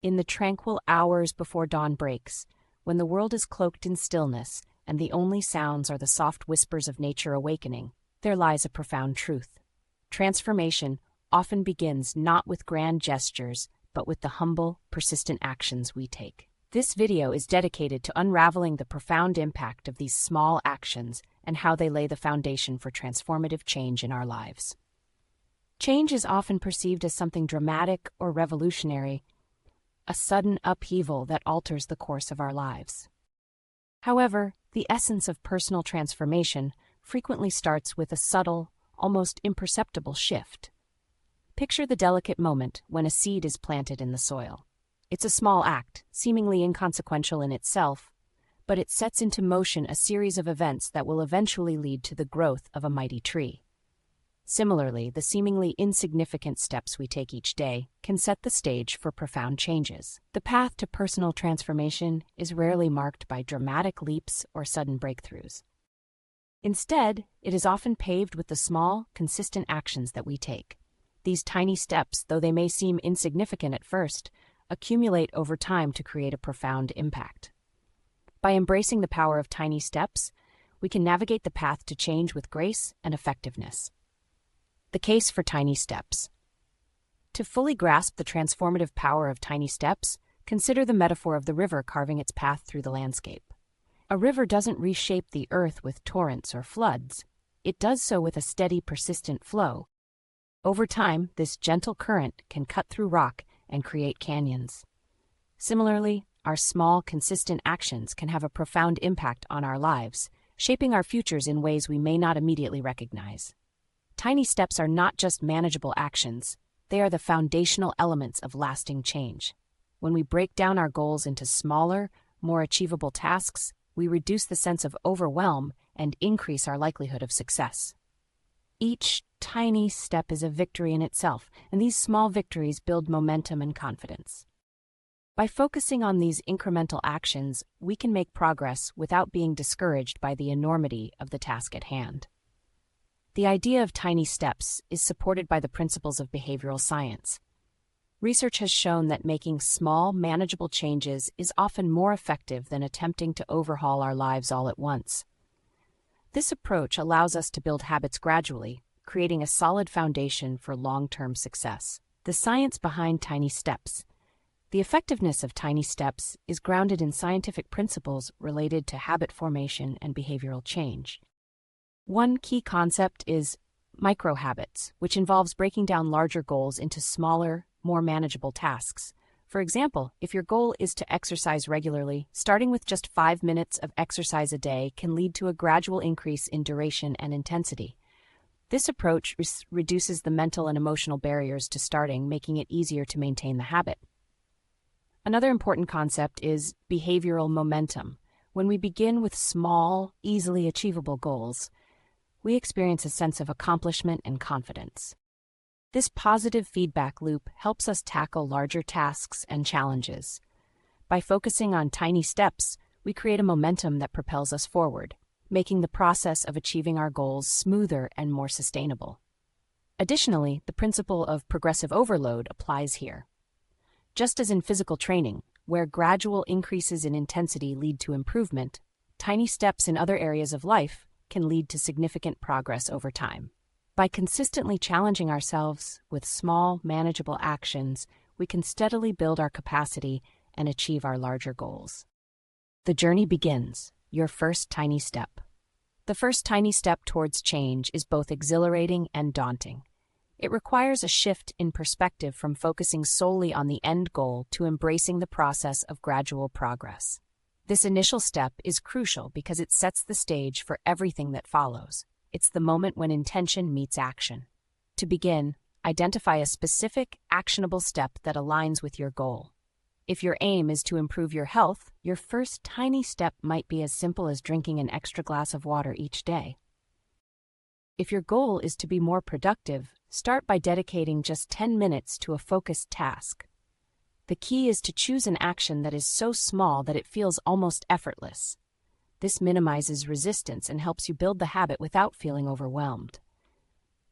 In the tranquil hours before dawn breaks, when the world is cloaked in stillness and the only sounds are the soft whispers of nature awakening, there lies a profound truth. Transformation often begins not with grand gestures, but with the humble, persistent actions we take. This video is dedicated to unraveling the profound impact of these small actions and how they lay the foundation for transformative change in our lives. Change is often perceived as something dramatic or revolutionary, a sudden upheaval that alters the course of our lives. However, the essence of personal transformation frequently starts with a subtle, almost imperceptible shift. Picture the delicate moment when a seed is planted in the soil. It's a small act, seemingly inconsequential in itself, but it sets into motion a series of events that will eventually lead to the growth of a mighty tree. Similarly, the seemingly insignificant steps we take each day can set the stage for profound changes. The path to personal transformation is rarely marked by dramatic leaps or sudden breakthroughs. Instead, it is often paved with the small, consistent actions that we take. These tiny steps, though they may seem insignificant at first, accumulate over time to create a profound impact. By embracing the power of tiny steps, we can navigate the path to change with grace and effectiveness. The case for tiny steps. To fully grasp the transformative power of tiny steps, consider the metaphor of the river carving its path through the landscape. A river doesn't reshape the earth with torrents or floods. It does so with a steady, persistent flow. Over time, this gentle current can cut through rock and create canyons. Similarly, our small, consistent actions can have a profound impact on our lives, shaping our futures in ways we may not immediately recognize. Tiny steps are not just manageable actions, they are the foundational elements of lasting change. When we break down our goals into smaller, more achievable tasks, we reduce the sense of overwhelm and increase our likelihood of success. Each tiny step is a victory in itself, and these small victories build momentum and confidence. By focusing on these incremental actions, we can make progress without being discouraged by the enormity of the task at hand. The idea of tiny steps is supported by the principles of behavioral science. Research has shown that making small, manageable changes is often more effective than attempting to overhaul our lives all at once. This approach allows us to build habits gradually, creating a solid foundation for long-term success. The science behind tiny steps. The effectiveness of tiny steps is grounded in scientific principles related to habit formation and behavioral change. One key concept is micro-habits, which involves breaking down larger goals into smaller, more manageable tasks. For example, if your goal is to exercise regularly, starting with just 5 minutes of exercise a day can lead to a gradual increase in duration and intensity. This approach reduces the mental and emotional barriers to starting, making it easier to maintain the habit. Another important concept is behavioral momentum. When we begin with small, easily achievable goals, we experience a sense of accomplishment and confidence. This positive feedback loop helps us tackle larger tasks and challenges. By focusing on tiny steps, we create a momentum that propels us forward, making the process of achieving our goals smoother and more sustainable. Additionally, the principle of progressive overload applies here. Just as in physical training, where gradual increases in intensity lead to improvement, tiny steps in other areas of life can lead to significant progress over time. By consistently challenging ourselves with small, manageable actions, we can steadily build our capacity and achieve our larger goals. The journey begins, your first tiny step. The first tiny step towards change is both exhilarating and daunting. It requires a shift in perspective from focusing solely on the end goal to embracing the process of gradual progress. This initial step is crucial because it sets the stage for everything that follows. It's the moment when intention meets action. To begin, identify a specific, actionable step that aligns with your goal. If your aim is to improve your health, your first tiny step might be as simple as drinking an extra glass of water each day. If your goal is to be more productive, start by dedicating just 10 minutes to a focused task. The key is to choose an action that is so small that it feels almost effortless. This minimizes resistance and helps you build the habit without feeling overwhelmed.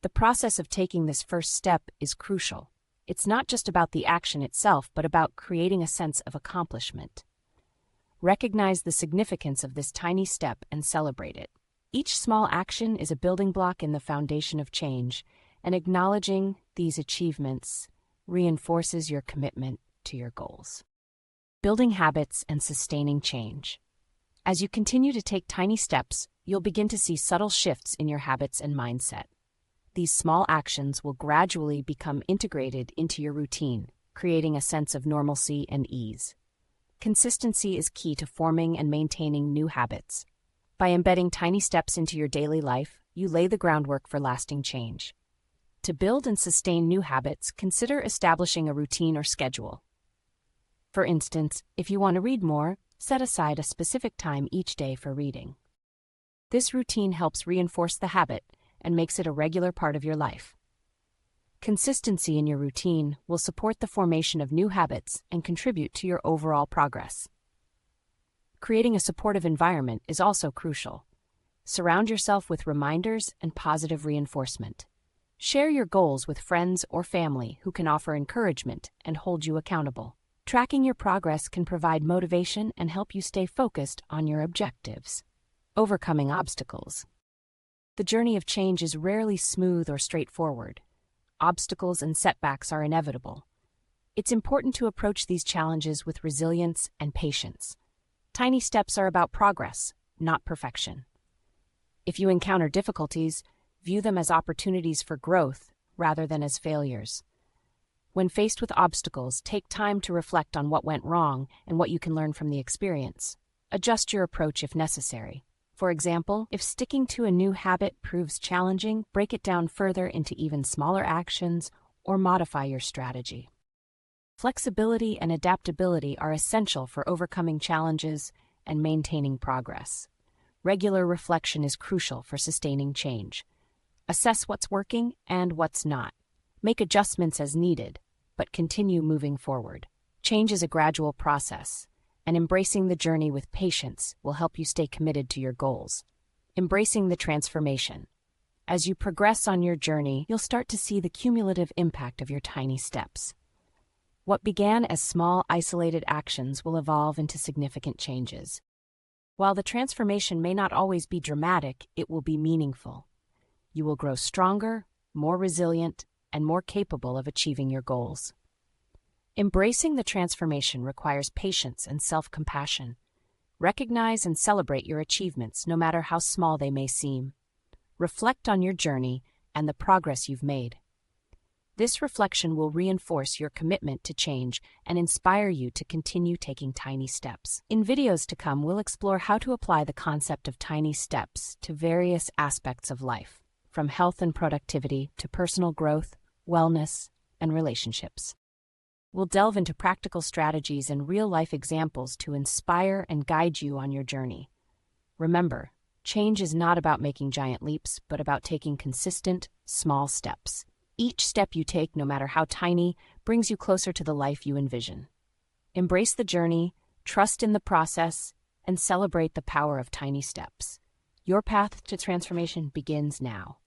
The process of taking this first step is crucial. It's not just about the action itself, but about creating a sense of accomplishment. Recognize the significance of this tiny step and celebrate it. Each small action is a building block in the foundation of change, and acknowledging these achievements reinforces your commitment to your goals. Building habits and sustaining change. As you continue to take tiny steps, you'll begin to see subtle shifts in your habits and mindset. These small actions will gradually become integrated into your routine, creating a sense of normalcy and ease. Consistency is key to forming and maintaining new habits. By embedding tiny steps into your daily life, you lay the groundwork for lasting change. To build and sustain new habits, consider establishing a routine or schedule. For instance, if you want to read more, set aside a specific time each day for reading. This routine helps reinforce the habit and makes it a regular part of your life. Consistency in your routine will support the formation of new habits and contribute to your overall progress. Creating a supportive environment is also crucial. Surround yourself with reminders and positive reinforcement. Share your goals with friends or family who can offer encouragement and hold you accountable. Tracking your progress can provide motivation and help you stay focused on your objectives. Overcoming obstacles. The journey of change is rarely smooth or straightforward. Obstacles and setbacks are inevitable. It's important to approach these challenges with resilience and patience. Tiny steps are about progress, not perfection. If you encounter difficulties, view them as opportunities for growth rather than as failures. When faced with obstacles, take time to reflect on what went wrong and what you can learn from the experience. Adjust your approach if necessary. For example, if sticking to a new habit proves challenging, break it down further into even smaller actions or modify your strategy. Flexibility and adaptability are essential for overcoming challenges and maintaining progress. Regular reflection is crucial for sustaining change. Assess what's working and what's not. Make adjustments as needed, but continue moving forward. Change is a gradual process, and embracing the journey with patience will help you stay committed to your goals. Embracing the transformation. As you progress on your journey, you'll start to see the cumulative impact of your tiny steps. What began as small, isolated actions will evolve into significant changes. While the transformation may not always be dramatic, it will be meaningful. You will grow stronger, more resilient, and more capable of achieving your goals. Embracing the transformation requires patience and self-compassion. Recognize and celebrate your achievements, no matter how small they may seem. Reflect on your journey and the progress you've made. This reflection will reinforce your commitment to change and inspire you to continue taking tiny steps. In videos to come, we'll explore how to apply the concept of tiny steps to various aspects of life, from health and productivity to personal growth, wellness, and relationships. We'll delve into practical strategies and real-life examples to inspire and guide you on your journey. Remember, change is not about making giant leaps, but about taking consistent, small steps. Each step you take, no matter how tiny, brings you closer to the life you envision. Embrace the journey, trust in the process, and celebrate the power of tiny steps. Your path to transformation begins now.